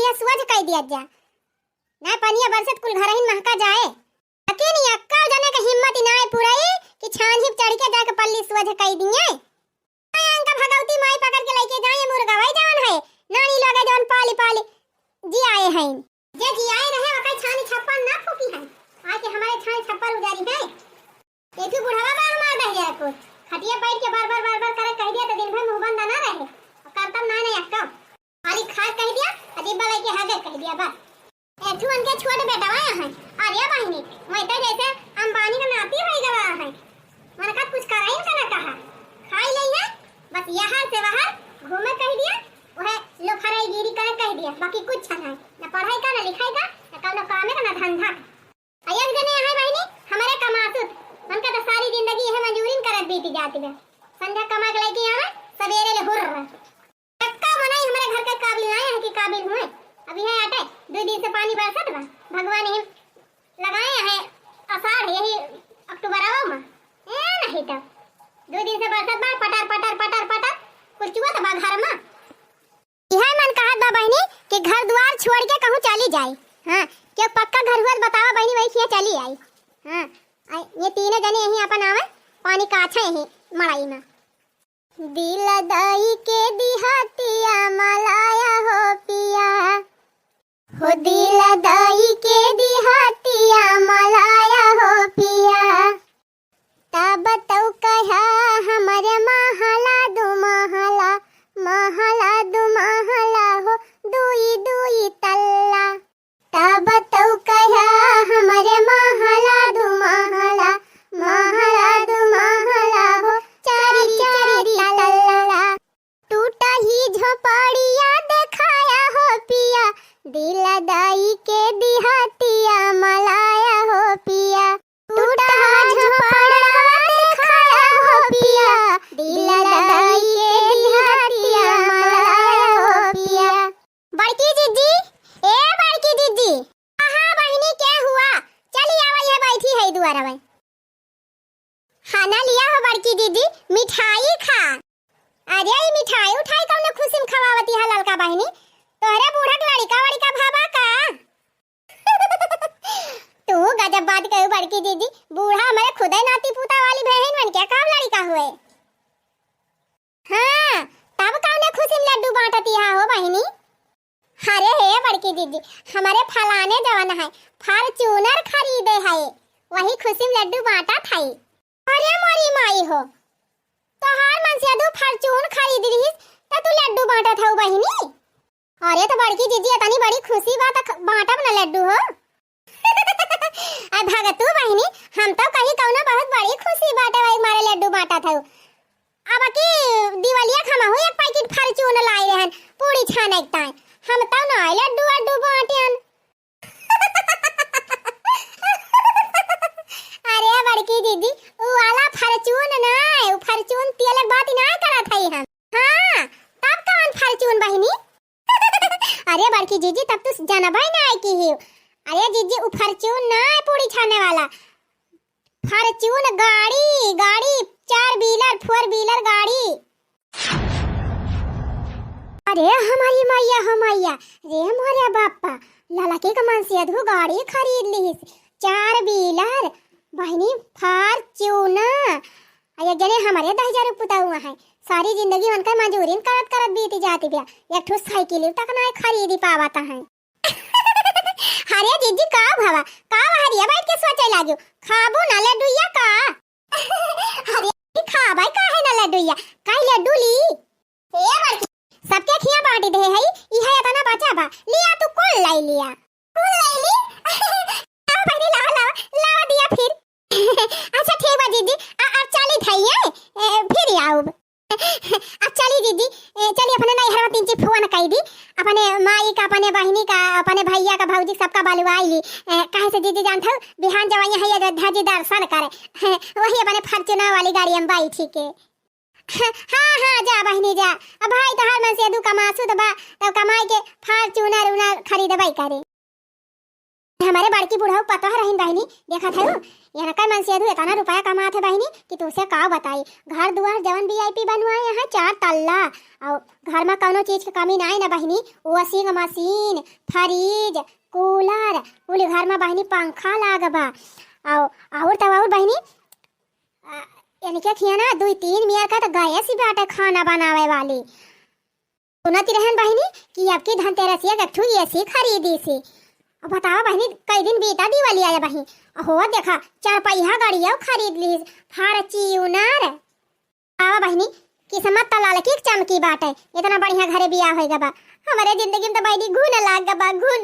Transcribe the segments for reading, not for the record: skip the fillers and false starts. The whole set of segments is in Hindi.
पनिया सुअज कह दिया जा ना पनिया बरसत कुल घर ही महका जाए अके नहीं अक्का जाने का हिम्मत ना है पूराई कि छान हिप चढ़ के जाके पल्ली सुअज कह दिए अंका भगवती माई पकड़ के लेके जाए मुर्गा भाई जान है नानी लगे जौन पाली पाली जी आए हैं जे जी आए रहे वका छानी छप्पर ना फूकी है आके हमारे छानी छप्पर उजारी है ये भी बुढ़ावा बार मार दे जाए को खटिया बैठ के बार बार करे कह दिया तो दिन भर मुंह बंद ना रहे करतब ना नहीं अक्का खाली खा कह दिया अजीब बाई के हागे कह दिया बस एठू उनके छोटे बेटा आया है अरे बहनी मैं तो जैसे अंबानी का नाती हो गया है मन का कुछ करा ही ना कहा खाई ले है बस यहां से वहां घूमे कह दिया वह लो फराई गिरी करे कह दिया बाकी कुछ नहीं ना पढ़ाई का ना लिखाई का ना कोनो काम का ना धंधा एक जने है बहनी हमारे कमासुत मन का तो सारी जिंदगी है मंजूरीन करत बीती जाती है संध्या कमा के लेके आवे सवेरे ले हुर टक्का बनाई हमारे घर के काबिल नहीं है कि काबिल हुए अभी है आटे 2 दिन से पानी बरसत बा भगवान ही लगाए हैं आषाढ़ यही अक्टूबर आओ में नहीं तो 2 दिन से बरसत बा पटर कुछ चुआ तो बा घर में यह मन कहत बा बहनी कि घर द्वार छोड़ के कहूं चली जाए हां के पक्का घर हुआ बतावा बहनी वही किया चली आई हां ये तीनों जने यही अपन आवे पानी का अच्छा यही मड़ाई में दिल दाई के दिहातिया मलाया हो पिया हो दिल दाई के दिहातिया मलाया हो पिया तब तो कहा हमारे महला दो महला हो दुई तल्ला तब तो कहा हमारे महला दो महला हो चारी तल्ला टूटा ही झोपड़िया दिखाया हो पिया दिल दाई के दिहातिया मलाया हो पिया टूटा झोपड़िया दिखाया हो पिया दिल दाई के दिहातिया मलाया हो पिया बड़की जीजी ए बड़की जीजी हां बहनी क्या हुआ चली आवा ये बैठी है दुआरा में खाना लिया हो बड़की दीदी मिठाई खा अरे ये मिठाई उठाई कौन खुशी में खवावती है ललका बहनी तोरे बूढ़ा लड़का भाबा का तू गजब बात कहू बड़की दीदी बूढ़ा हमारे खुदे नाती पूता वाली बहन बन क्या काम लड़का हुए हां तब कौन खुशी में लड्डू बांटती है हो बहनी अरे हे बड़की दीदी हमारे फलाने जवान है फॉर्च्यूनर खरीदे है वही खुशी में लड्डू बांटा था अरे मोरी माई हो तो हार मन से दो फॉर्च्यून खरीद रही तो तू लड्डू बांटा था बहनी अरे तो बड़की जीजी इतनी बड़ी खुशी बात बांटा ना लड्डू हो अरे भगतू बहनी हम तो कहीं कौनो बहुत बड़ी खुशी बाटे भाई मारे लड्डू बांटा था अब की दिवालिया खमा हो एक पैकेट फॉर्च्यून लाई रहन पूरी छाने एकता हम तो ना लड्डू बांटियन अरे बड़की दीदी वो वाला फॉर्च्यून ना वो फॉर्च्यून तेल बात ना करत है हम हां तब कौन फॉर्च्यून बहनी अरे बड़की जीजी तब तो जानबा ही ना है कि अरे जीजी वो फॉर्च्यून ना है पूरी छाने वाला फॉर्च्यून गाड़ी 4 व्हीलर 4 व्हीलर गाड़ी अरे हमारी मैया रे मोरे बापा लाला के कमान से अधू गाड़ी खरीद ली 4 व्हीलर बहनी फॉर्च्यूनर अरे जने हमारे 10,000 पुता हुआ है सारी जिंदगी उनका मजूरीन करत बीती जाती बिया एक ठो साइकिल तक ना खरीदी पावता है अरे जीजी का भावा का हरिया बैठ के सोचे लागो खाबो ना लड्डूया का अरे खा भाई का है ना लड्डूया काई लड्डू ली ए बड़की सबके खिया बांटी दे है इहा इतना बचा बा लिया तू कौन लाई लिया कौन लाई ली आ पहले ला दिया फिर अच्छा ठीक बा दीदी अब चली थई फिर आओ अब चली दीदी चली अपने नहीं हरवा 3 चीज फोन कई दी अपने माई का अपने बहनी का अपने भैया का भौजी सबका बालुआई ली काहे से दीदी जानत हो बिहान जवाई है अयोध्या जी दर्शन करे वही अपने फॉर्च्यूनर वाली गाड़ी में बैठी के हां जा बहनी जा अब भाई तो हर मन से दू कमासु तो बा तब कमाई के फॉर्च्यूनर खरीदबई करे हमारे बड़की बुढ़ाऊ पता है रहीन बहनी देखा था यहाँ का मन से इतना रुपया कमा थे बहनी कि तुझसे का बताई। घर दुआर जवन वीआईपी बनवाए यहाँ 4 तल्ला और घर में कोनो चीज की कमी नहीं ना बहनी। वॉशिंग मशीन, फ्रिज, कूलर, पूरे घर में बहनी पंखा लागबा और तब और बहनी यानी क्या किया ना 2-3 मियाँ का तो गैस ही बाटे खाना बनावे वाली। सुनती रहन बहनी कि अब की धनतेरसिया गट्ठू ऐसी खरीदी सी। अब बताओ बहनी कई दिन बीता दिवाली आया बहनी हो देखा 4 पहिया गाड़िया खरीद ली फॉर्च्यूनर। आवा बहनी किस्मत तलाल की चमकी बाटे इतना बढ़िया घरे बियाह होएगा बा। हमारे जिंदगी में तो बहनी घुन लाग बा घुन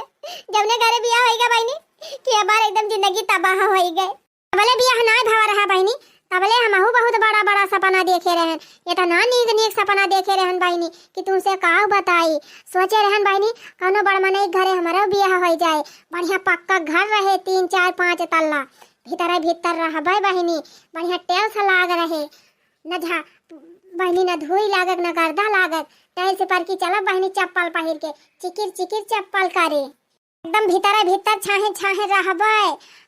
जब ने घरे बियाह होएगा बहनी कि बार एकदम जिंदगी तबाह हो गए। भले बियाह ना भवा रहा बहनी तबले हमहू बहुत बड़ा बड़ा सपना देखे रहन इतना नीक नीक सपना देखे रहन बहनी कि तुमसे का बताई। सोचे रहन बहनी कौनो बड़ मने घरे हमारा बियाह हो जाए बढ़िया पक्का घर रहे 3-4-5 तल्ला भीतर भीतर रहबे बहनी बढ़िया टेल्स लाग रहे न झा बहनी न धोई लागत न गर्दा लागत टाइल से पर की चलब बहनी चप्पल पहिर के चिकिर चिकिर चप्पल करे एकदम भीतर छाहे छाहे रहबे।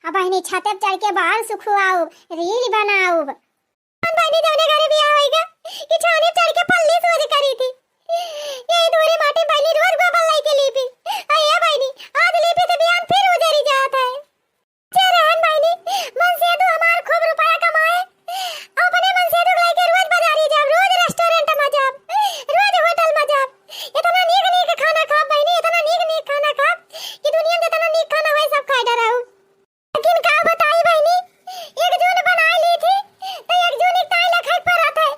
अब बहनी छते पर चढ़ के बाहर सुखवाओ रील बनाओ। बहनी जौने घरे बियाह होएगा कि छाने चढ़ के पल्ली सोज करी थी ये दूरी माटी बहनी रोज गोबर लाई के लीपी अये बहनी आज लीपी तो बियान फिर उजरी जाता है। रहन बहनी मन से तो हमार खूब रुपया कमाए अपने मन से तो लेके रोज बाजारी जाब रोज रेस्टोरेंट में जाब रोज होटल में जाब इतना नीक नीक खाना खाब बहनी इतना नीक नीक खाना खाब कि दुनिया में इतना नीक खाना होए सब खाए डराऊ। लेकिन का बताई बहनी 1 जून बनाई ली थी तो 1 जून एक ताई लखत पर आता है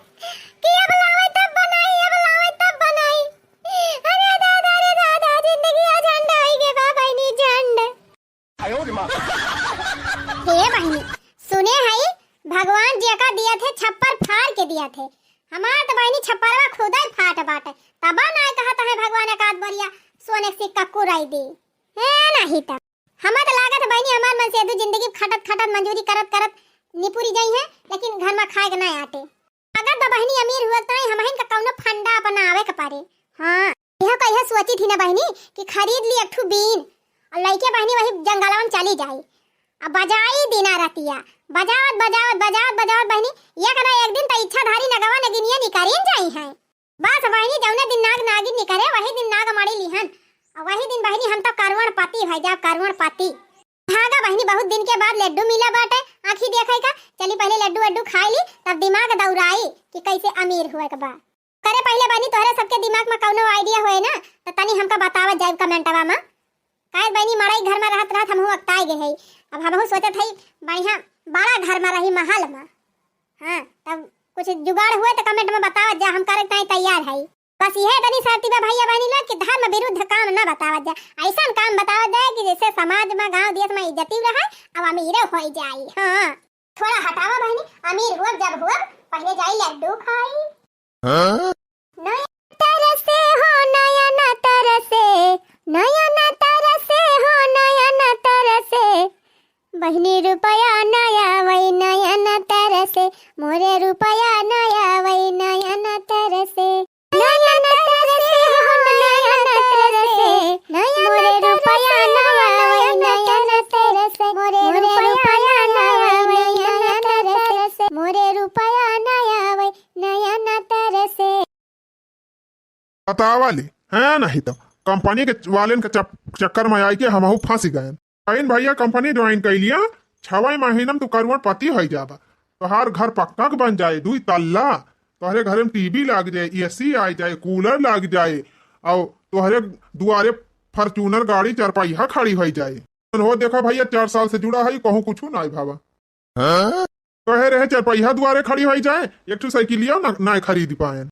कि अब लावे तब बनाई अरे दादा जिंदगी झंड होई गे बा बहनी झंड। आयो रे मां हे बहनी सुने हई भगवान जी का दिया थे छप्पर फाड़ के दिया थे हमार तो बहनी छप्परवा खुदा ही फाट बाटे तबा ना कहता है भगवान एक आध बरिया सोने के सिक्का कुराई दी है नहीं था। हमार तो लागत है बहनी हमार मन से दो जिंदगी खटत मंजूरी करत निपुरी गई है लेकिन घर में खाए के ना आते। अगर तो बहनी अमीर हुआ तो हमहिन का कौनो फंडा बनावे के पारे। हां यह कहिया सोची थी ना बहनी कि खरीद ली एक ठू बीन और लइके बहनी वही जंगलवा में चली जाई अब बजाई दिना रतिया बजावत बहनी ये कना एक दिन त इच्छाधारी नगवा नगिनिया निकरेन जाई है बस बहनी जौने दिन नाग नागिन निकरे वही दिन नाग मारी लिहन और वही दिन बहनी हम तो करवण पति भाई जा करवण पति भागा बहनी बहुत दिन के बाद लड्डू मिला बाटे आंखी देखे का चली पहले लड्डू खाई ली तब दिमाग दौड़ाई कि कैसे अमीर हुए के बा करे पहले बहनी तोहरे सबके दिमाग में कौनो आइडिया होए ना तो तनी हमका बतावा जाए कमेंटवा में काहे बहनी मड़ई घर में रहत हमहू अक्ताई गए हई अब हमहू सोचत हई बढ़िया बड़ा घर में रही महल में। हां तब कुछ जुगाड़ हुए तो कमेंट में बतावा जा हम करे ताई तैयार हई। बस यह तनी साथी बा भैया बहनी लोग कि धर्म विरुद्ध काम ना बतावा जा ऐसा काम बतावा जाए कि जैसे समाज में गांव देश में इज्जती रहे अब अमीर हो जाई। हां थोड़ा हटावा बहनी अमीर हुआ जब हुआ पहले जाई लड्डू खाई। हां नया तरसे हो नया न तरसे हो नया न तरसे बहनी रुपया नया वही नया न तरसे मोरे रुपया नया वही नया न तरसे नया न तरसे हो नया न तरसे मोरे रुपया नया वही नया न तरसे मोरे रुपया नया वही नया न तरसे मोरे रुपया नया वही नया न तरसे। बतावा ले है नहीं तो कंपनी के वालेन के चक्कर में आई के हमहू फांसी गए। कहीं भैया कंपनी ज्वाइन कर लिया 6 महीना में तू करोड़ पति हो जाबा तोहार घर पक्का बन जाए 2 तल्ला तोहरे घर में टीवी लग जाए एसी आ जाए कूलर लग जाए और तोहरे दुआरे फॉर्च्यूनर गाड़ी 4 पहिया खड़ी हो जाए। हो देखो भैया 4 साल से जुड़ा है कहूँ कुछ ना भावा कहे रहे 4 पहिया दुआरे खड़ी हो जाए एक ठो साइकिलिया ना खरीद पाए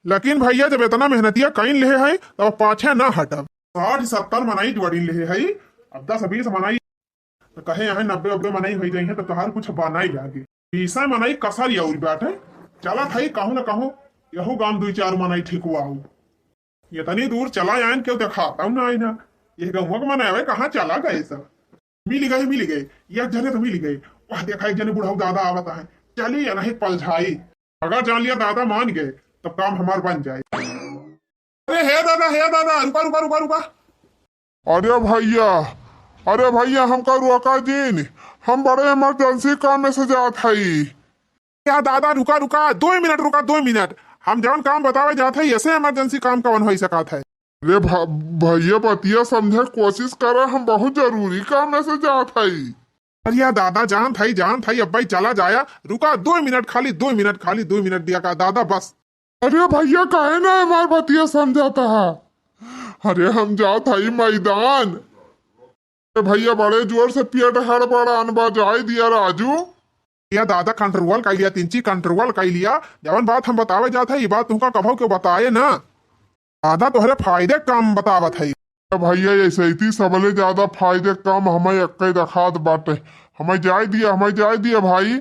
लेकिन भैया जब इतना मेहनतिया कहीं ले है तब पाछे ना हटब 60-70 मनाई जोड़ी ले है अब 10-20 मनाई तो कहे यहाँ 90-90 मनाई हो जाए तो तोहार कुछ बनाई जागे 20 मनाई कसर और बैठे चला था कहूँ न कहूँ यहू गांव 2-4 मनाई ठीक हुआ ये तनी दूर चला आयन क्यों दिखाता हूँ ना आई ना ये गाँव का मनाए कहाँ चला गए सब मिल गए एक जने तो मिल गए वह देखा एक जने बुढ़ाऊ दादा आवता है चलिए नहीं पलझाई अगर जान लिया दादा मान गए तब काम हमार बन जाए। अरे हे दादा रुका अरे भैया अरे भैया हमका रुका जी, हम बड़े इमरजेंसी काम में से जात हई। या दादा रुका रुका 2 मिनट रुका 2 मिनट। हम जवन काम बतावे जाते हैं ऐसे इमरजेंसी काम कवन हो सकता है। अरे भैया बतिया समझे के कोशिश करे, हम बहुत जरूरी काम में से जात हई। अरे या दादा जान थाई अब भाई चला जाया। रुका 2 मिनट खाली 2 मिनट खाली 2 मिनट दिया का दादा बस। अरे भैया काहे ना हमार बतिया समझाता है। अरे हम जात हई मैदान। अरे भैया बड़े जोर से पेट हड़बड़ान बजाई दिया राजू। या दादा कंट्रोल कर लिया, तिंची कंट्रोल कर लिया। जवन बात हम बतावे जाते हैं ये बात तुमका कभो क्यों बताए ना। दादा तोहरे फायदे काम बतावत है। भैया ऐसे ही सबले ज्यादा फायदे काम हमें एक दखात बाटे। हमें जाय दिया भाई।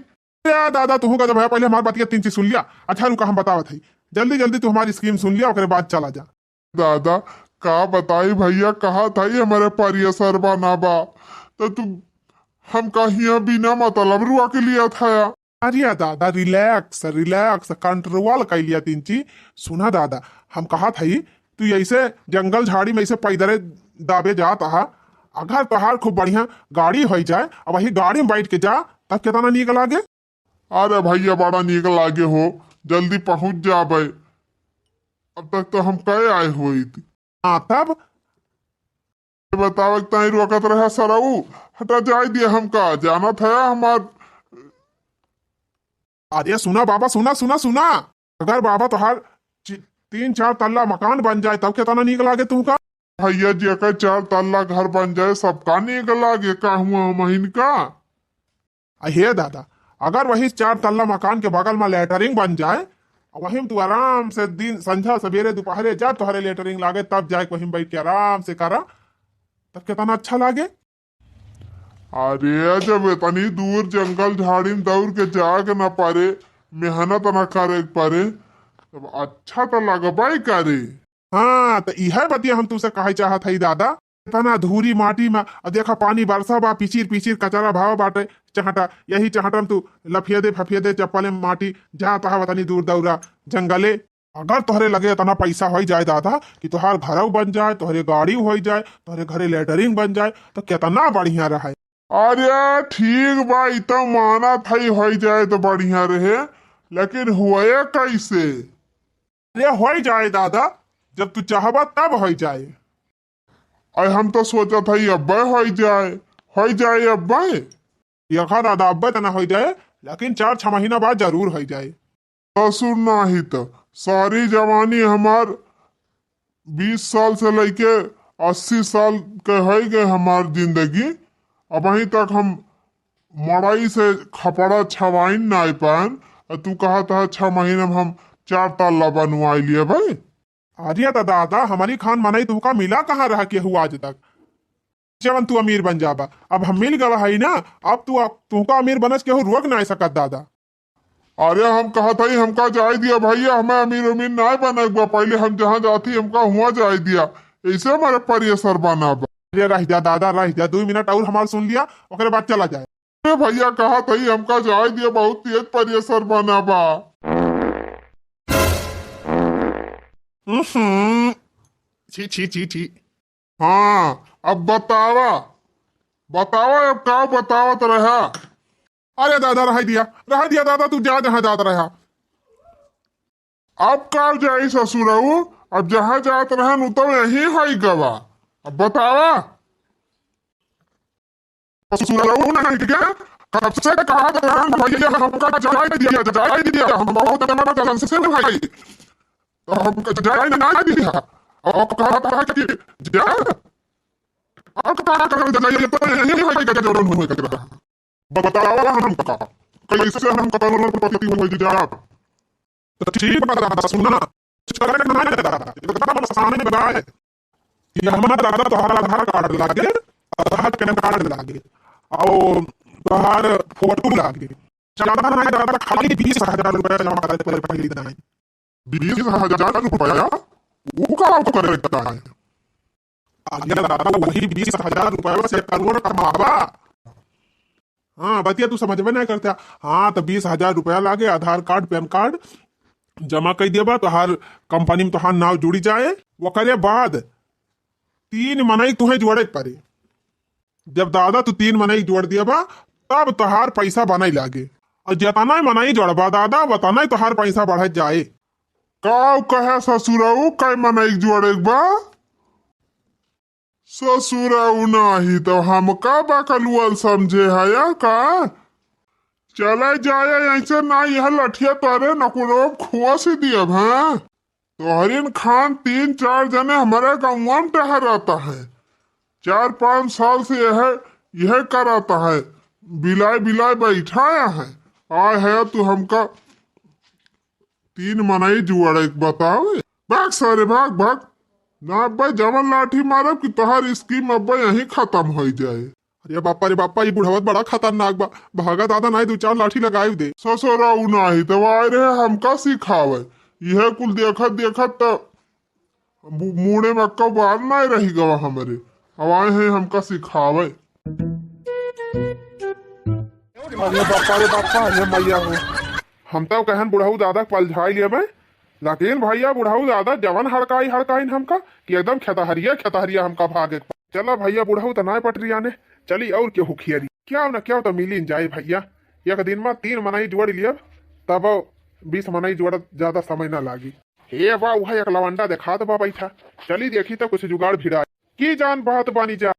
या दादा तू का भाई पहले हमारी बात तिंची सुन लिया। अच्छा रुका हम बतावत है, जल्दी जल्दी तू हमारी स्कीम सुन लिया, उसके बाद चला जा। दादा का बताई भैया, कहा था ही हमारे परिया सरबा ना बा तो तू हम कहिया बिना मतलब रुआ के लिया था। अरे दादा रिलैक्स रिलैक्स कंट्रोल कर लिया तिंची। सुना दादा हम कहा था ही तू ऐसे जंगल झाड़ी में ऐसे पैदल दाबे जात हा। अगर तोहार खूब बढ़िया गाड़ी हो जाए और वही गाड़ी में बैठ के जा तब कितना नीक लागे। अरे भैया बड़ा नीक लागे हो, जल्दी पहुंच जाबे। अब तक तो हम कहे आए हुई थी। हाँ तब बतावे ताई रोकत रहा सरऊ, हटा जाए दिया हमका जाना था हमार। अरे सुना बाबा सुना सुना सुना। अगर बाबा तोहार 3-4 तल्ला मकान बन जाए तब कितना नीक लागे तुमका। भैया जी अगर 4 तल्ला घर बन जाए सबका नीक लागे का हुआ महीन का। हे दादा अगर वही 4 तल्ला मकान के बगल में लेटरिंग बन जाए, वहीं तू आराम से दिन संझा सवेरे दोपहरे जा तोहरे लेटरिंग लागे तब जाए वहीं बैठ के आराम से करा तब कितना अच्छा लागे। अरे जब इतनी दूर जंगल झाड़ी में दौड़ के जाके न पारे, मेहनत न करे पारे, तब अच्छा तो लगबाई करे। हाँ तो यह बतिया हम तुमसे कहे चाहत है दादा। इतना धूरी माटी में और देखा पानी बरसा बा, पिचिर पिचिर कचरा भाव बाटे चहटा, यही चहटम तू लफियदे फफियदे चप्पले में माटी जा तहा तनी दूर दौरा जंगले। अगर तोहरे लगे इतना पैसा हो जाए दादा कि तोहार घर बन जाए, तोहरे गाड़ी हो जाए, तोहरे घरे लेटरिंग बन जाए तो कितना बढ़िया रहे। अरे ठीक बा तो माना था हो जाए तो बढ़िया रहे, लेकिन हुए कैसे। अरे हो जाए दादा जब तू चाहबा तब हो जाए। अरे हम तो सोचा था अब्बे हो जाए अब्बे। यखा दादा अब तना हो जाए लेकिन 4-6 महीना बाद जरूर हो जाए। ससुर नाही तो सारी जवानी हमार 20 साल से लेके 80 साल के है गए हमार जिंदगी। अब वहीं तक हम मड़ाई से खपड़ा छवाइन ना पान। तू कहा था 6 महीने में हम 4 तल्ला बनवाई लिए भाई। अरे तो दादा हमारी खान मनाई तुमका मिला कहाँ रहा के हुआ आज तक। जवन तू अमीर बन जाबा, अब हम मिल गवा है ना, अब तुमका अमीर बनस के रोक ना सकत दादा। अरे हम कहा था हमका जाए दिया भैया, हमें अमीर उमीर ना बने पहले हम जहाँ जाती हमका हुआ जाए दिया, ऐसे हमारे परिय सर बना। अरे रह जा दादा रह जा 2 मिनट और हमारे सुन लिया ओकरे बाद चला जाए। अरे भैया कहा था हमका जाए दिया, बहुत तेज परिय सर बना बा। छी छी छी छी। हाँ अब बतावा अब का बतावत रहा। अरे दादा रह दिया दादा तू जा जहाँ जात रहा। अब का जाई ससुरऊ, अब जहाँ जात रहा नु तो यही है गवा। अब बतावा ससुरऊ नहीं क्या कब से कहा था भैया हमका जाए दिया हम बहुत जलन से भाई तो हम जाए ना दिया। अब कहा था कि जा अब कहा कर जाइए तो यही है का जरूर होए का। बतावा हमका कैसे हम कानून पर पति हो जा। तो ठीक बता सुनना चला के ना दादा ये तो बड़ा सामने बता है कि हमारा दादा तोहरा आधार कार्ड लागे, आधार पैन कार्ड लागे और तोहार फोटो लागे। ज्यादा ना दादा खाली 20,000 रुपया जमा करे पर पहली दिन 20,000 रुपया वो का करता है। आगे दादा वही 20,000 रुपया से करोड़ कमावा। हाँ बतिया तू समझ में नहीं करता। हाँ तो 20,000 रुपया लागे, आधार कार्ड पैन कार्ड जमा कर दिया तो हर कंपनी में तोहार नाव जुड़ी जाए। वो करे बाद 3 मनाई तुम्हें जोड़े पड़े। जब दादा तू 3 मनई जोड़ दिया बा तब तोहार पैसा बनाई लागे और जितना मनई जोड़बा दादा उतना ही तोहार पैसा बढ़ जाए। काव कहे ससुराऊ कई मनई जोड़े बा ससुराऊ नाही तो हमका बकलुअल समझे है का चले जाए ऐसे ना यह लठिया तारे नकुरो खुआ से दिया है तोहरीन खान 3-4 जने हमारे गाँव में टहराता है 4-5 साल से यह कराता है बिलाई बिलाई बैठाया है आए है तू हमका 3 मनई जुआड़े बताओ भाग सारे भाग भाग ना अब्बा जमन लाठी मारब कि तोहार स्कीम अब्बा यही खत्म हो जाए। अरे बापा रे बापा ये बुढ़ावत बड़ा खतरनाक बा भागा दादा नहीं 2-4 लाठी लगाई दे। ससुराऊ नाही तो आए रहे हमका सिखावे यह कुल देखत देखत तो मुड़े में अक्का बाल नहीं रही गवा हमारे अब आए हैं हमका सिखावे। अरे बापा रे बापा ये मैया हो हम तो कहन बुढ़ाऊ दादा पलझाई लिए मैं लेकिन भैया बुढ़ाऊ दादा जवन हड़काई हमका कि एकदम खेतहरिया हमका भागे चला भैया बुढ़ाऊ तो ना पटरी आने चली और क्यों हुखियरी क्या तो मिली जाए भैया एक दिन में 3 मनई जोड़ लिया तब 20 मनई जोड़ ज्यादा समय ना लागी। हे बा वह एक लवंडा देखा दबा बैठा चली देखी तो कुछ जुगाड़ भिड़ा की जान बात बानी जा।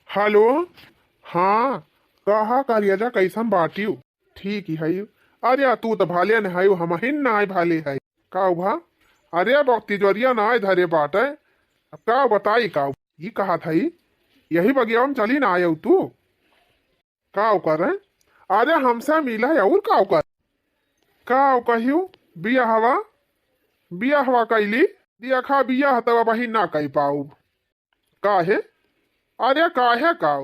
हेलो हाँ कहा करिया कैसन बाटियो ठीक ही है अरे तू तो भाले न है हम ना आए भाले है का भा अरे तिजोरिया ना आए धरे बाटे का बताई का ये कहा था यही बगिया में चली ना आये तू का कर अरे हमसे मिला और का कहियो बिया हवा कैली देखा बिया हतवा वही ना कही पाऊ काहे अरे काहे का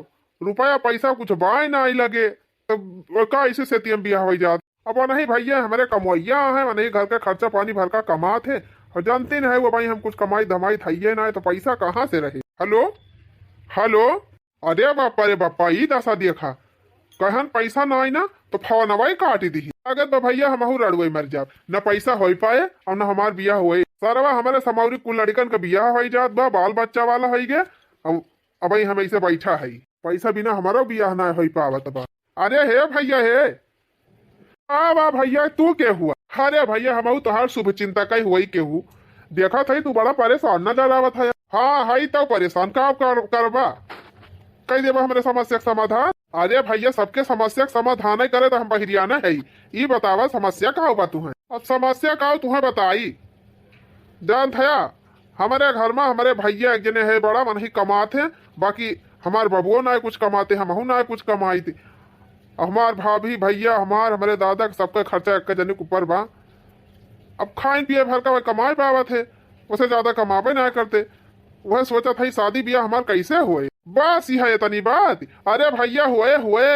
रुपया पैसा कुछ बाय ना लगे तो का इसे से तियम बिया हो जात अब नहीं भैया हमारे कमैया है नहीं घर का खर्चा पानी भर का कमात है और जानते न है वो भाई हम कुछ कमाई धमाई थाइए ना है तो पैसा कहाँ से रहे। हेलो अरे बापा ई दशा देखा कहन पैसा ना आई ना तो फौनवाई काट दी अगर तो भैया हम रड़ुई मर जाब न पैसा हो पाए और न हमार बिया हुए सरवा हमारे समावरी कुल लड़कन का बिया हो जात बा बाल बच्चा वाला हो गया अब हम ऐसे बैठा है पैसा बिना हमारा बिया ना हो पावत बा। अरे हे भैया हे बा भैया तू के हुआ अरे भैया हम तोहार शुभ चिंता कई हुई के हूँ देखा था तू बड़ा परेशान नजर आवत है। हाँ है तो परेशान का करबा कही देवा हमारे समस्या का समाधान। अरे भैया सबके समस्या का समाधान ही करे तो हम बहिरियाना है ये बतावा समस्या का होगा तुम्हें और समस्या का तुम्हें बताई जान थया हमारे घर में हमारे भैया एक जने है बड़ा मन ही कमाते हैं बाकी हमारे बबुओ ना कुछ कमाते हम ना कुछ कमाई थी हमार भाभी भैया हमारे दादा सबका खर्चा एक जने के ऊपर बा अब खाए पिए भर का वह कमाए पावत है उसे ज्यादा कमावे ना करते वह सोचा था शादी ब्याह हमार कैसे हुए बस यह इतनी बात। अरे भैया हुए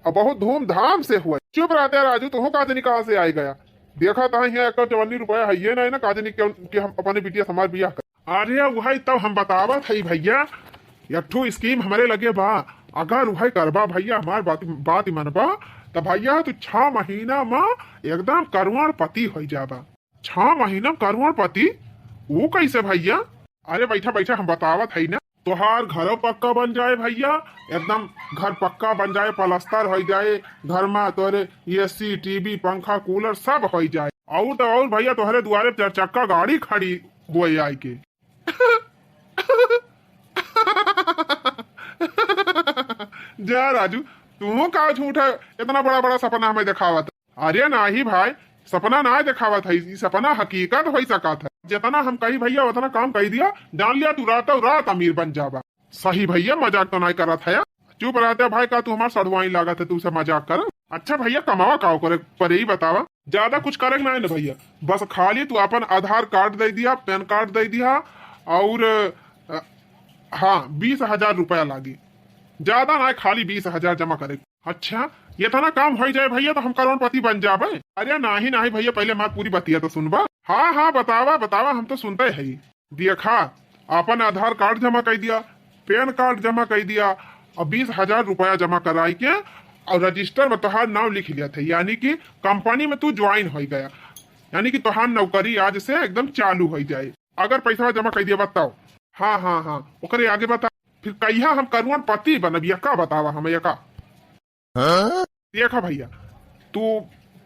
अब बहुत धूमधाम से हुए चुप रहते राजू तुम काजनी कहाँ से आई गया देखा था 54 रुपया है ये ना काजनी के हम अपने बिटिया समार ब्याह कर। अरे वही तब हम बतावा थे भैया एक स्कीम हमारे लगे बा अगर वही करबा भैया हमार बात मनबा तो भैया तू 6 महीना में एकदम करोड़पति हो जाबा 6 महीना में करोड़पति वो कैसे भैया। अरे बैठा हम बतावत है ना तोहार घर पक्का बन जाए भैया एकदम घर पक्का बन जाए प्लास्टर हो जाए घर में तोरे एसी टीवी पंखा कूलर सब हो जाए और तो और भैया तोहरे दुआरे 4 चक्का गाड़ी खड़ी हुई आई के जा राजू तुम का झूठा इतना बड़ा सपना हमें दिखावत। अरे नाही भाई सपना ना दिखावत है सपना हकीकत हो सका था जितना हम कही भैया उतना काम कही दिया जान लिया तू रात अमीर बन जावा। सही भैया मजाक तो नहीं करत है चुप रहते भाई का तू हमारा सड़वाई लागत है तू से मजाक कर। अच्छा भैया कमावा का करे पर यही बतावा ज्यादा कुछ करे ना है भैया बस खाली तू अपन आधार कार्ड दे दिया पैन कार्ड दे दिया और हाँ 20,000 रुपया लागी ज्यादा ना खाली 20,000 जमा करे। अच्छा ये था ना काम हो जाए भैया तो हम करोड़पति बन जावे। अरे नाही भैया पहले मात पूरी बतिया तो सुनबा। हाँ बतावा हम तो सुनते है देखा अपन आधार कार्ड जमा कर दिया पैन कार्ड जमा कर दिया और 20,000 रुपया जमा कराई के और रजिस्टर में तोहार नाम लिख लिया था यानी कि कंपनी में तू ज्वाइन हो गया यानी कि तोहार नौकरी आज से एकदम चालू हो जाए। अगर पैसा जमा कर दिया बताओ। हाँ ओकरे आगे बता। फिर कहिया हम करुण पति बनब यका बतावा हम यका। देखा भैया तू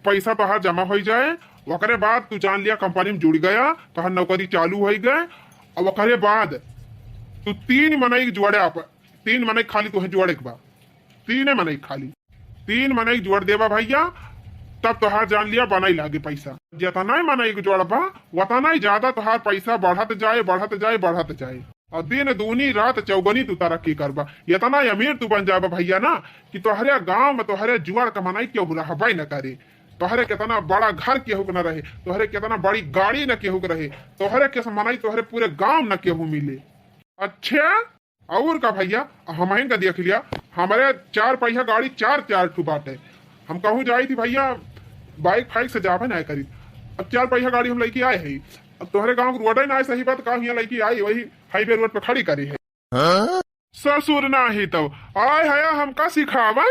पैसा तोहार जमा हो जाए ओकरे बाद तू जान लिया कंपनी में जुड़ गया तोहार नौकरी चालू हो गए और ओकरे बाद तू 3 मनई जोड़े 3 मनई खाली तुहे जोड़े के बाद 3 मनई खाली 3 मनई जोड़ देवा भैया तब तोहार जान लिया बनाई लागे पैसा जितना मनई जोड़बा उतना ही ज्यादा तोहार पैसा बढ़त जाए बढ़त जाए बढ़त जाए और दिन दूनी रात चौगनी तू तरक्की करबा इतना अमीर तू बन जाबा भैया ना कि तोहरे गांव में तोहरे जुआर कमाई केहू रहबे न करे। तोहरे कितना बड़ा घर केहू न रहे तोहरे कितना बड़ी गाड़ी न केहू रहे तोहरे के मनाई तोहरे पूरे गांव न केहू मिले। अच्छा और का भैया हमाइन का देख लिया हमारे 4 पहिया गाड़ी 4 ठू बाटे हम कहूँ जाई थी भैया बाइक फाइक से जाबे ना करी अब 4 पहिया गाड़ी हम लेके आए है अब तोहरे गांव रोड ना सही बात कहा यहाँ लेके आई वही हाईवे रोड पे खड़ी करी है। ससुर ना ही तो आय है हमका सिखावे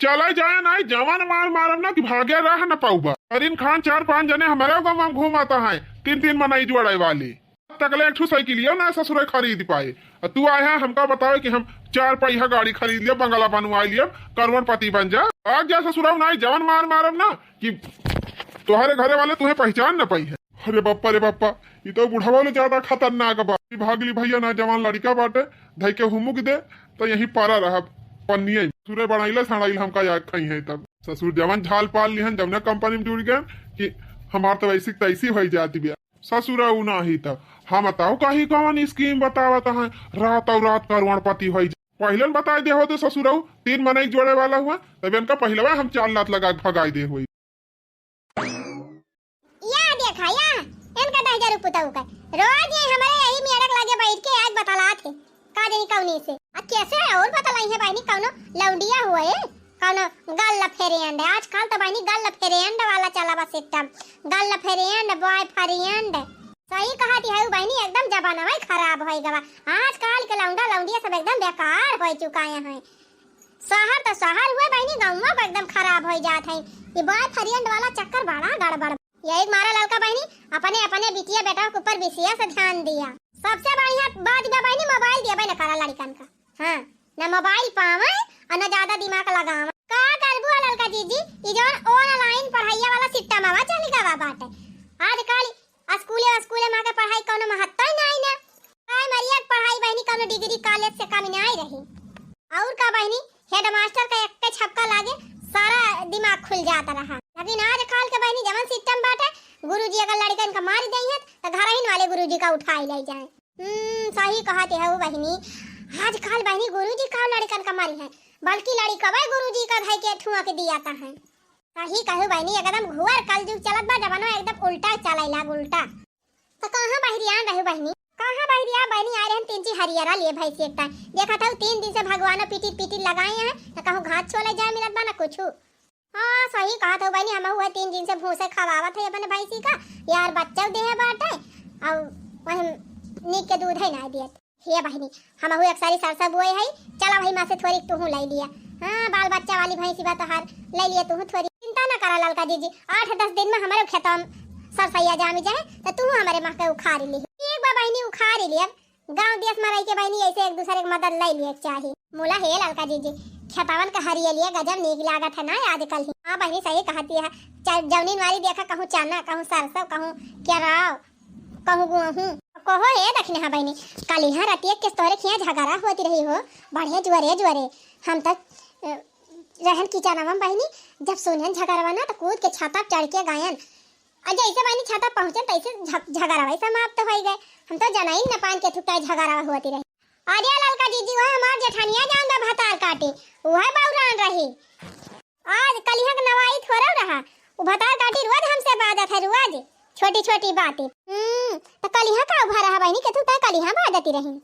चला जाए ना जवान मार मारम ना कि भागे रह न पाऊबा। करीन खान 4-5 जने हमारे गाँव में घूमाता है 3 मनई जोड़े वाली तकले एक साइकिल ना ससुर खरीद पाए तू आया हमका बताओ कि हम 4 पहिया गाड़ी खरीद लिया बंगला बनवा लिया करोड़पति बन जा आग जा ससुर ना जवान मार मारम ना कि तुम्हारे घरे वाले तुम्हें पहचान न पाई है। अरे बाप्पा ये तो बुढ़ा वाले ज्यादा खतरनाक बा भागली भैया ना जवान लड़का बाटे धई के हुमुक दे तो यही पारा रहा पन्निया ससुरे बढ़ाइला सड़ाइल हमका याद खाई है तब ससुर जवान झाल पाल लिहन जब ना कंपनी में जुड़ गए कि हमार तो वैसी तैसी हो जाती बिया ससुर ना ही तब हम बताओ कही कौन स्कीम बतावत है रात और रात करोड़पति हो पहले बता दे हो तो ससुर 3 मनई जोड़े वाला हुआ तब इनका पहलवा हम 4 लात लगा भगाई दे हुई देखा या इनका 10,000 रुपया का रोज ये हमारे यही मेड़क लगे बैठ के आज बतला थे का देनी कौनी से अब कैसे है और बतलाई है बहनी कौनो लौंडिया हुआ है कौनो गल फेरियंड आजकल तो बहनी गल फेरियंड वाला चला बस सिस्टम गल फेरियंड बॉय फेरियंड सही कहा थी है बहनी एकदम जमाना भाई खराब हो गवा आजकल के लौंडा लौंडिया सब एकदम बेकार हो चुका है शहर तो शहर हुए बहनी गाँव में एकदम खराब हो जात है ये बॉय फेरियंड वाला चक्कर बड़ा गड़बड़ यही मारा लड़का बहनी अपने अपने बिटिया बेटा के ऊपर विषय से ध्यान दिया सबसे बढ़िया बात बा बहनी मोबाइल दिया ना करा लड़कन का हाँ न मोबाइल पावे और न ज्यादा दिमाग लगावे का करबू लड़का जीजी ये जो ऑनलाइन पढ़ाई वाला सिस्टम आवा चली का बात है आजकल स्कूले में के पढ़ाई कोनो महत्व ही नहीं ना प्राइमरी पढ़ाई बहनी कोनो डिग्री कॉलेज से कम नहीं रही और का बहनी हेडमास्टर का एक छक्का लागे सारा दिमाग खुल जाता रहा लेकिन आज कल के बहनी जवन सिस्टम बाटे गुरुजी अगर लड़कन का मार दई है तो घर ही वाले गुरुजी का उठाई ले जाए सही कहते है वो बहनी आज कल बहनी गुरुजी का लड़कन का मारी है बल्कि लड़का भाई गुरुजी का भाई के ठुआ के दियाता है सही कहू बहनी एकदम घुवर कलयुग चलत बा जमाना एकदम उल्टा चलाइला उल्टा तो कहां बहरियान रहू बहनी कहां बहरिया बहनी आ रहे 3 हरियरा लिए भाई से एकटा देखा था 3 दिन से भगवान पीटी लगाए हैं तो कहूं घाट छोले जाए मिलत बा ना कुछ हाँ सही कहा था बहनी हम हुआ 3 दिन से भूसे खवावत है अपने भैंसी का यार बच्चा दे बाटे और वही नीक के दूध है ना दियत हे बहनी हम हुआ एक सारी सरसा बोए है चला भाई मां से थोड़ी तू ले लिया हाँ बाल बच्चा वाली भैंसी बा तो हार ले लिया तू थोड़ी चिंता ना करा ललका दीदी 8-10 दिन में हमारे खेत सरसैया जामी जाए तो तू हमारे मां के उखाड़ ली एक बार बहनी उखाड़ लिया गांव देश में रह के बहनी ऐसे एक दूसरे की मदद ले लिए चाहिए मोला हे ललका दीदी खेतावन का हरियलिया गजब नीक लागत है ना आजकल ही हाँ बहनी सही कहती है जवनीन वाली देखा कहूँ चना कहूँ सरसों कहूँ केराव कहूँ गेहूँ कहो हे दक्षिण हाँ बहनी कल यहाँ रतिया किस तोरे खिया झगड़ा होती रही हो बढ़े जुअरे हम तक रहन किचन में बहनी जब सुनहन झगड़वा ना तो कूद के छाता चढ़ के गायन जैसे बहनी छाता पहुंचे तैसे झगड़ा वही समाप्त हो गए हम तो जनाई न पान के थुका झगड़ा होती रही अरे ललका दीदी वह हमार जेठानिया जान दा भातार काटे वह बाउरान रही आज कलिया का नवाई थोड़ा रहा वो भातार काटी रोज हमसे बात है रोज छोटी छोटी बातें तो कलिया का उभा रहा बहनी के तू ता कलिया बादती रही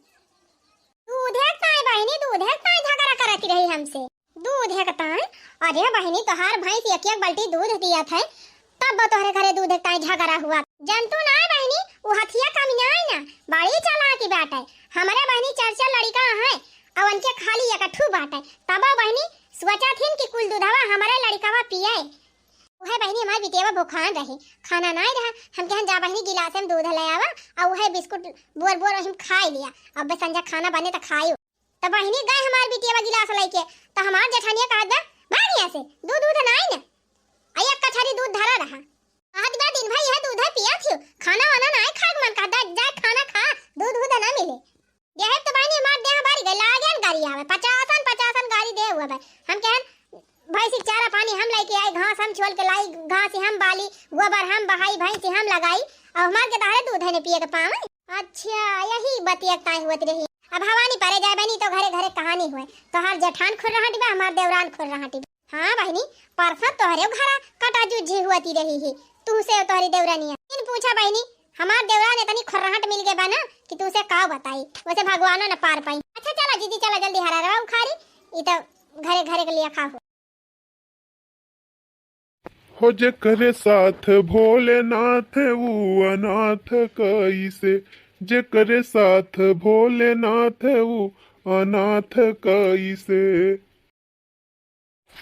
दूध है ताई बहनी दूध है ताई झगड़ा करती रही हमसे दूध है ताई अरे बहनी तोहार भैंस एक बाल्टी दूध दिया था तब तोहरे घरे दूध ताई झगड़ा हुआ जंतु ना बहनी वो हथिया कमी ना ना बड़ी चालाकी बात है हमारे बहनी 4 लड़का है और उनके खाली एक ठू बात है तब बहनी सोचा थी कि कुल दूधवा हमारे लड़कावा पिए वह बहनी हमार बिटिया भूखान रही, खाना नहीं रहा, हम कहन जा बहनी गिलास में दूध ले आवा और वह बिस्कुट बोर बोर हम खा लिया। अब बस संजा खाना बने तो खायो। तो बहनी गए हमार बिटिया गिलास लेके, तो हमार जेठानिया कहत बा भानिया से दूध दूध नहीं ना, आई एक कछरी दूध धरा रहा। कहत बा दिन भाई यह दूध पिया थियो, खाना वाना नहीं खाग मन कहत जा खाना खा, दूध दूध ना मिले। देह तो बहनी हमार देह बारी गला गन गाड़ी आवे 50 गाड़ी दे हुआ भाई। हम कहन भैंसी चारा पानी हम लेके आई, घास हम छोल के लाई, घास हम बाली, गोबर हम बहाई, भैंसी हम लगाई और हमार के दारे दूध है ने पिए के पावे। अच्छा यही बतिया काय हुत रही। अब भवानी परे जाए बहनी तो घरे घरे कहानी हुए, तो हर जेठान खुर रहा बा, हमार देवरान खुर रहा बा। हां बहनी परसा तोहरे घरा कटा जुझी हुआती रही है, तू से तोहरी देवरानिया इन पूछा बहनी हमार देवरान इतनी खर्राहट मिल गए बा ना कि तू से का बताई, वैसे भगवानो न पार पाई। अच्छा चला दीदी चला जल्दी हरा रवा उखारी, ई तो घरे घरे के लिए खा हो जे करे साथ भोलेनाथ वो अनाथ कैसे, जे करे साथ भोलेनाथ वो अनाथ कैसे।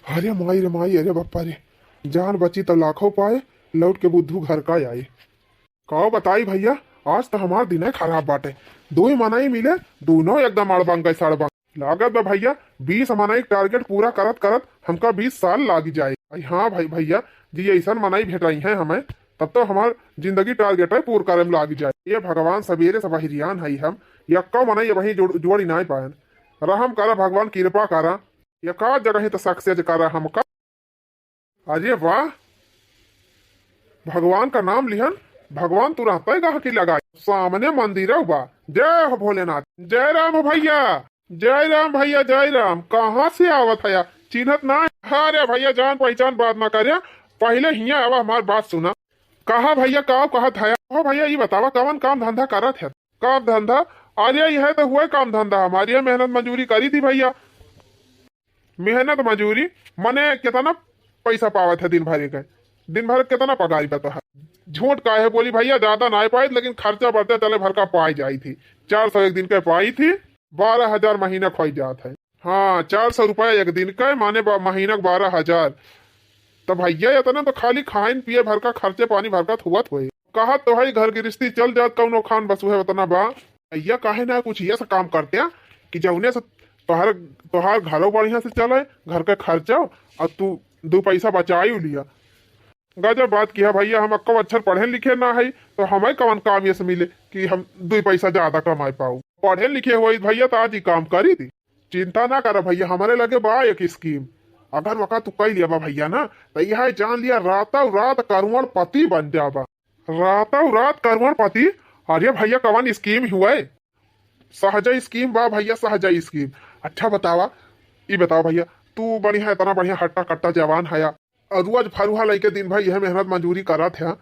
अरे माई अरे बापा रे, जान बची तो लाखों पाए, लौट के बुद्धू घर का आए। कहो बताई भैया, आज तो हमार दिन है खराब बाटे, दो ही मनाई मिले दोनों एकदम अड़बंग गए सड़बंग। लागत बा भैया 20 मनाई टारगेट पूरा करत करत हमका 20 साल लाग जाए। हाँ भाई भैया जी ऐसा मनाई भेटाई है हमें, तब तो हमार जिंदगी टारगेट है पूरा करे में लाग जाए। ये भगवान सवेरे सब हिरियान है हम, यक्का मनाई वही जोड़ी नहीं पायन, रहम करा भगवान कृपा करा, यका जगह तो सक्सेस करा हमका। अरे वाह भगवान का नाम लिहन, भगवान तू रहता है कहा की लगाई, सामने मंदिर बा। जय हो भोलेनाथ, जय राम भैया, जय राम भैया, जय राम। कहाँ से आवत है चिन्हत ना? अरे भैया जान पहचान बात ना करे, पहले हिया आवा हमार बात सुना। कहा भैया कहा था? हो भैया ये बतावा कवन काम धंधा करत है? काम धंधा? अरे यह तो हुआ काम धंधा, हमारी मेहनत मजूरी करी थी भैया। मेहनत मजूरी मने कितना पैसा पावत है दिन भर के? दिन भर कितना पगारी बता? झूठ का है बोली भैया, ज्यादा ना पाई लेकिन खर्चा बढ़ते चले भर का पाई जाई थी। 400 एक दिन के पाई थी, 12,000 महीना खोई जात है। हाँ 400 रुपया एक दिन का माने महीना 12,000। तो भैया इतना तो खाली खाइन पिए भर का खर्चे पानी भर का हुआ हुए। कहा तो है घर गृहस्थी चल जात कौनो खान बसु है उतना बा। भैया काहे ना कुछ ये सा काम करते हैं कि जौने से तोहार घरों बढ़िया से चले, घर का खर्चा और तू 2 पैसा बचाई लिया। गजब बात किया भैया, हम अक्का अक्षर पढ़े लिखे ना है तो हमें कौन काम ये से मिले कि हम 2 पैसा ज्यादा कमाई पाऊ। पढ़े लिखे हुए भैया तो आज ही काम करी थी। चिंता ना कर भैया, हमारे लगे बा एक स्कीम, अगर वका तू कही लिया भैया ना तो यह जान लिया रातों रात करोड़ पति बन जाबा, रातों रात करोड़ पति। अरे भैया कवन स्कीम हुआ? सहज स्कीम बा भैया, सहज स्कीम। अच्छा बतावा, ये बताओ भैया तू बढ़िया इतना बढ़िया हट्टा कट्टा जवान है और रोज फरुहा लेके दिन भाई यह मेहनत मजूरी करा थे,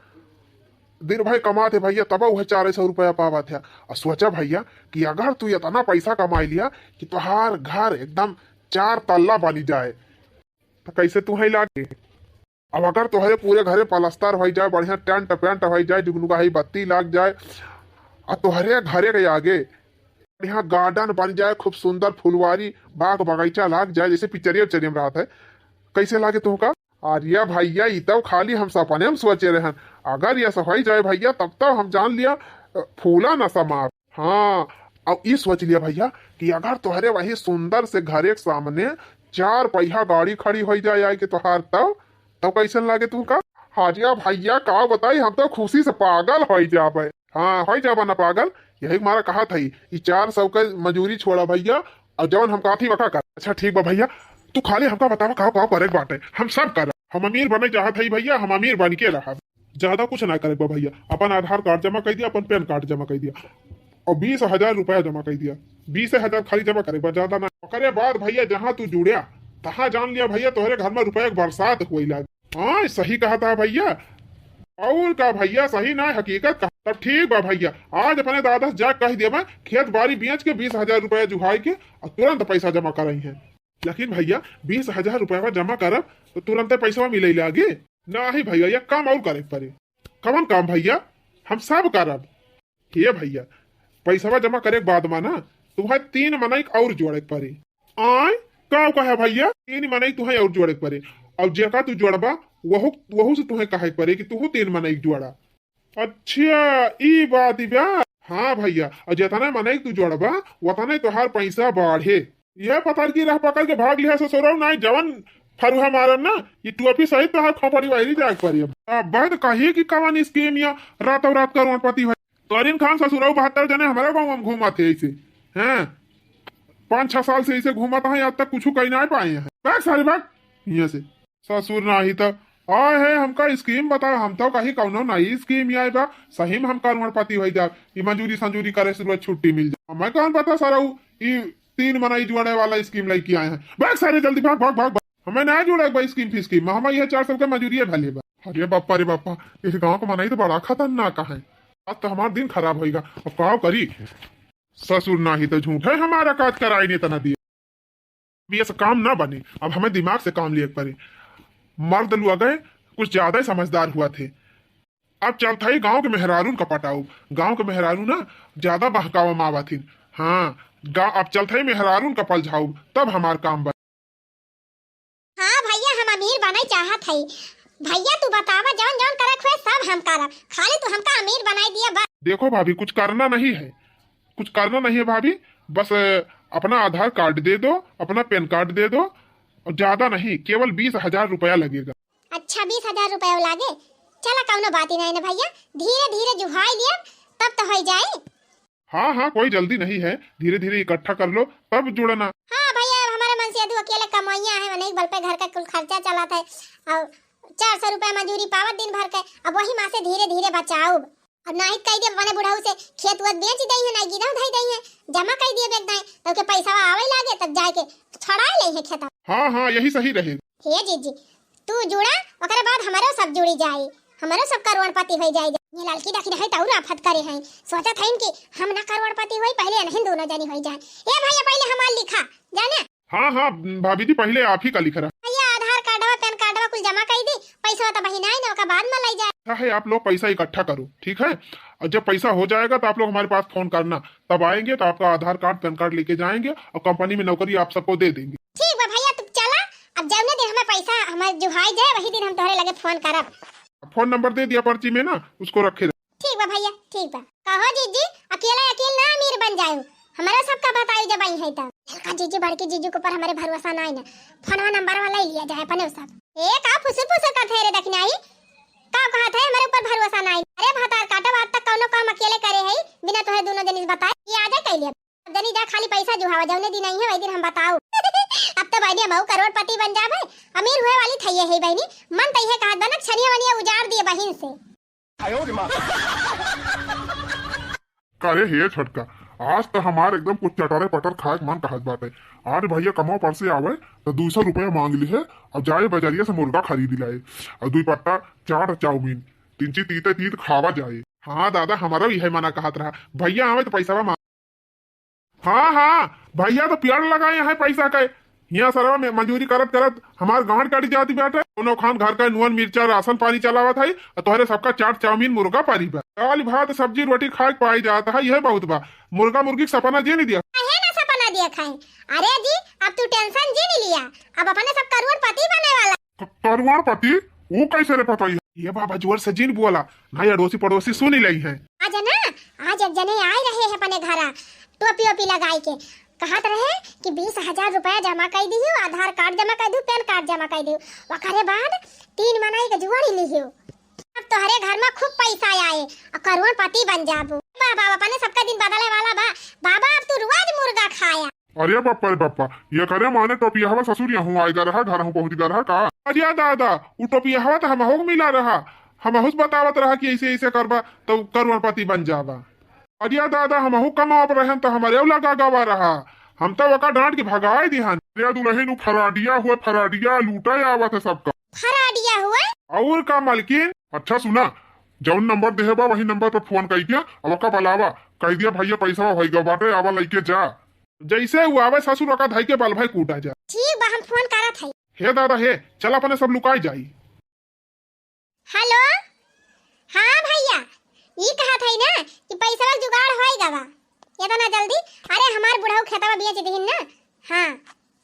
दिन भाई कमाते भैया तब वह 400 रुपया पावा थे। और सोचा भैया कि अगर तू इतना पैसा कमा लिया कि तुहार घर एकदम 4 तल्ला बनी जाए तो कैसे तू है लागे। अब अगर तुहरे पूरे घरे पलस्तर हो जाए, बढ़िया टेंट पेंट हो जाए, जुगनुगा ही बत्ती लाग जाए और तुहरे घरे के आगे बढ़िया गार्डन बन जाए, खूब सुंदर फुलवारी बाग बगीचा लाग जाए जैसे पिक्चरिया उचरिया में रहा है, कैसे लागे तुमका? अरे भैया ये तो खाली हम सपने हम सोचे रहे, अगर ये सब हो जाए भैया तब तो हम जान लिया फूला न समार। हाँ अब ये सोच लिया भैया कि अगर तुहरे वही सुंदर से घरे के सामने 4 पहिया गाड़ी खड़ी हो जाए कि तुहार तब कैसे लागे तुमका? हाजिया भैया का बताई, हम तो खुशी से पागल हो जाबे। हाँ हो जाबा ना पागल, यही हमारा कहा था ये 400 का मजूरी छोड़ा भैया और जौन हम काथी वका कर। अच्छा ठीक बा भैया, तू खाली हमका बतावा का करे बाटे, हम सब कर। हम अमीर बने चाहत है भैया, हम अमीर बन के रहा, ज्यादा कुछ ना करे भैया। अपन आधार कार्ड जमा कर दिया, अपन पैन कार्ड जमा कर दिया और 20,000 रुपया जमा कर दिया। 20,000 खाली जमा करे, ज्यादा ना करे। बाद भैया जहाँ तू जुड़िया तहाँ जान लिया भैया तोहरे घर में रुपया बरसात हुई लाग। हाँ सही कहा था भैया, और का भैया सही ना हकीकत कहा। तब ठीक बा भैया, आज अपने दादा से जा कह दिया मैं खेत बाड़ी बेच के 20,000 रुपया जुहाई के और तुरंत पैसा जमा कर रही है। लेकिन भैया 20,000 रुपया जमा करब तो तुरंत पैसा मिले लागे ना ही भैया, ये काम और करे पड़े। कवन काम भैया? हम सब करब। ये भैया पैसा जमा करे के बाद माना तुम्हें 3 मनई और जोड़े पड़े। आय का कहा भैया 3 मनई तुम्हें और जोड़े पड़े, और जेका तू जोड़बा वहु वहु से तुम्हें कहे पड़े कि तू तीन मनई जोड़ा। अच्छा ई बात बा। हाँ भैया, और जितना मनई तू जोड़बा उतने तोहार पैसा बढ़े। यह पकड़ की रह पकड़ के भाग लिया ससुरौ ना जवन फरुहा मारन ना ये टोपी सहित तोहार खोपड़ी वाली जाग पड़ी। अब बात कही कि कवन स्कीम या रातों रात करोड़पति है। तोरिन खान ससुरौ 72 जने हमारे गाँव में घूमा थे ऐसे हैं, 5-6 साल से ऐसे घूमा था, आज तक कुछ कही ना पाए हैं। बैग सारे बैग यहाँ से ससुर ना ही तो आए है हमका स्कीम बता। हम तो कहीं कौनो नई स्कीम आए बा सही में हम करोड़पति हो जा, मंजूरी संजूरी करे से छुट्टी मिल जाए। हमें कौन पता सारा ये 3 मनई जुड़े वाला स्कीम लेके आए हैं। बैग सारे जल्दी भाग भाग भाग। हमें ना जुड़े भाई स्कीम फी स्कीम हमें यह 400 के मजूरी भले बा। अरे बापा रे बापा, इस गाँव को मनई तो बड़ा खतरनाक है। आज तो हमारा दिन खराब होगा। अब कहो करी ससुर ना ही तो झूठ है, हमारा काज कराई नहीं तना दिया। ये काम ना बने, अब हमें दिमाग से काम लिए पड़े। मर्द लोग गए कुछ ज्यादा ही समझदार हुआ थे। अब चलता ही गांव के मेहरारून का पटाऊ। गांव के मेहरारू ना ज्यादा बहकावा मावा थी। हाँ अब चलता ही मेहरारून का पलझाऊ, तब हमार काम बन। हाँ भैया, हम अमीर बना चाहत है। भैया तू बतावा जौन जौन करत हुए सब हम करब, खाली तू हमका अमीर बनाई दिया बस। देखो भाभी, कुछ करना नहीं है, कुछ करना नहीं है भाभी। बस अपना आधार कार्ड दे दो, अपना पैन कार्ड दे दो, और ज्यादा नहीं, केवल 20,000 रुपया लगेगा। अच्छा 20,000 रुपया लागे? चला कौनो बात ही नहीं ना भैया, धीरे धीरे जुहाई लिया तब तो हो जाए। हाँ हाँ, कोई जल्दी नहीं है, धीरे धीरे इकट्ठा कर लो तब जुड़ना। हाँ भैया, हमारे मन से अकेले कमाइया है, नहीं बल पे घर का कुल खर्चा चला था और 400 रुपया मजूरी पावत दिन भर के। अब वही माँ से धीरे धीरे बचाओ। और नहीं कह दिए बने बुढ़ाऊ से खेत वत बेच दी है, नहीं गिरा धाई दी है, जमा कर दिए बेच दाए तो के पैसा आवे लागे तब जाके छड़ा ले है खेत। हाँ हाँ, यही सही रहेगा। हे जीजी तू जुड़ा, ओकरे बाद हमारो सब जुड़ी जाए, हमारो सब करोड़पति हो जाए। ये लड़की देखी रहे तो आफत करे हैं, सोचत हैं कि हम ना करोड़पति होई, पहले नहीं दोनों जनी हो जाए। ए भैया पहले हमार लिखा जाने। हाँ हाँ भाभी जी, पहले आप ही का लिख रहा भैया आधार कार्डवा पैन कार्डवा कुल जमा कर दी, पैसा तो बहिना ही ना ओका बाद में ले जाए। है। आप लोग पैसा इकट्ठा करो, ठीक है, और जब पैसा हो जाएगा तो आप लोग हमारे पास फोन करना, तब आएंगे तो आपका आधार कार्ड पैन कार्ड लेके जाएंगे और कंपनी में नौकरी आप सबको दे देंगे। ठीक है भैया, तुम चला। अब जौने दिन हमें पैसा हमारे जुहाई जाए वही दिन हम तोहरे लगे फोन करब। फोन नंबर दे दिया पर्ची में ना, उसको रखे। ठीक बा भैया, ठीक बा। कहो जीजी अकेला अकेला ना अमीर बन जाओ, हमारा सबका बताई जब आई है तब। का जीजी बड़की जीजी के ऊपर हमारे भरोसा ना है ना, फोनवा नंबर वाला लिया जाए अपने सब। ए का फुसुर फुसुर करथे रे दखनाई, का कहा था हमारे ऊपर भरोसा ना है। अरे भातार काटा बात तक कौनो काम अकेले करे है बिना तोहे दोनों दिन बताए। ये आ जाए कैले जनी जा खाली पैसा जुहावा, जौने दिन आई है वही दिन हम बताओ। अब तो बहनी हम करोड़पति बन जाबे, अमीर हुए वाली थई है बहनी। मन तई है कहत बना छनिया वनिया उजाड़ दिए बहिन से। करे हे छटका, आज तो हमारे एकदम कुछ चटारे पटर खाए मन कहत बात है। आज भैया कमाओ पर से आवे तो 200 रुपया मांग ली है और जाए बाजारिया से मुर्गा खरीद लाए और 2 पत्ता चाट चाउमीन 3 तीते तीत खावा जाए। हाँ दादा, हमारा भी है मना कहत रहा, भैया आवे तो पैसा मांग। हाँ हाँ भैया, तो पेड़ लगाए है पैसा के। यहाँ सरवा में मजूरी करत करत हमार गांठ काटी जाती बाटे। दोनों खान घर का नून मिर्चा राशन पानी चलावत है और तोहरे सबका चाट चाउमीन मुर्गा पारी बा, दाल भात सब्जी रोटी खाए पाई जाता है। यह बहुत बा, मुर्गा मुर्गी सपना जे नहीं दिया है ना, सपना दिया खाए। अरे जी अब तू टेंशन जी नहीं लिया, अब अपने सब करोड़पति बने वाला। करोड़पति वो कैसे रे पता है? ये बाबा जोर से जिन बोला ना, अड़ोसी पड़ोसी सुन ही लगी है। आज ना, आज एक जने आए रहे हैं अपने घर टोपी ओपी लगाई के, कहत रहे कि 20,000 रुपया जमा कर दी, आधार कार्ड जमा कर दू, पैन कार्ड जमा कर दू, ओकरे बाद 3 मनई के जुआरी ली। अब तोहरे घर में खूब पैसा आए और करोड़पति बन जाबू। बाबा अपने सबका दिन बदले वाला बा। बाबा अब तू रोज मुर्गा खाया। अरे बापा रे बापा, ये करे माने टोपिया हवा ससुर यहाँ आएगा रहा, घर हूँ पहुँच गया रहा का। अरे दादा, वो टोपिया हवा तो हम मिला रहा, हम बतावत रहा कि ऐसे ऐसे करबा तो करोड़पति बन जाबा। अरे दादा, हम कमावत रहे तो हमारे लगा गवा रहा, हम तो वका डांट के भगाए दिहान। अरे दुल्हन फराडिया हुआ, फराडिया लूटा आवत है सबका। फराडिया हुआ और का मालकिन। अच्छा सुना, जौन नंबर देबा वही नंबर पर फोन कई दिया, अब का बलावा कह दिया भैया पैसा होइगा बाटे, आवा लेके जा। जैसे वो आवे ससुर का धाई के बाल भाई कूटा जा। ठीक बा, हम फोन करत है। हे दादा हे, चल अपने सब लुकाई जाई। हेलो हाँ भैया, ये कहा था ना कि पैसा जुगाड़ होएगा बा, ये तो ना जल्दी। अरे हमार बुढ़ाऊ खेतवा बेच दीहिन ना। हाँ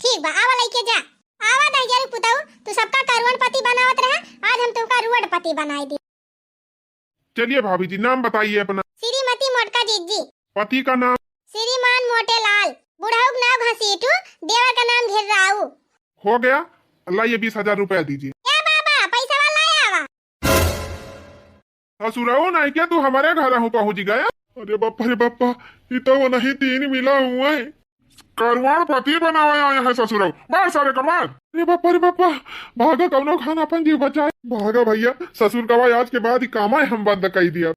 ठीक बा, आवा लेके जा। आवा दहिया पुताऊ, तू सबका करोड़पति बनावत रहा, आज हम तुमका रोडपति बनाई दी। चलिए भाभी जी नाम बताइए अपना। श्रीमती मोटका जीजी। पति का नाम? श्रीमान मोटेलाल। बुढ़ाऊ का नाम घसीटू, देवर का नाम घिर्राऊ। हो गया। लाइए 20,000 रुपया दीजिए। ए बाबा पैसा वाला आवा। ससुराओ नहीं क्या तू हमारे घर हूँ पहुँच गया। अरे बापा ये तो वो नहीं 3 मिला हुआ है। करवार पति बनावे आया है ससुराल मार सारे कमार। अरे बापा भागा कवनो खाना अपन जीव बचाए। भागा भैया ससुर कवाई आज के बाद ही कामा हम बंद कर दिया।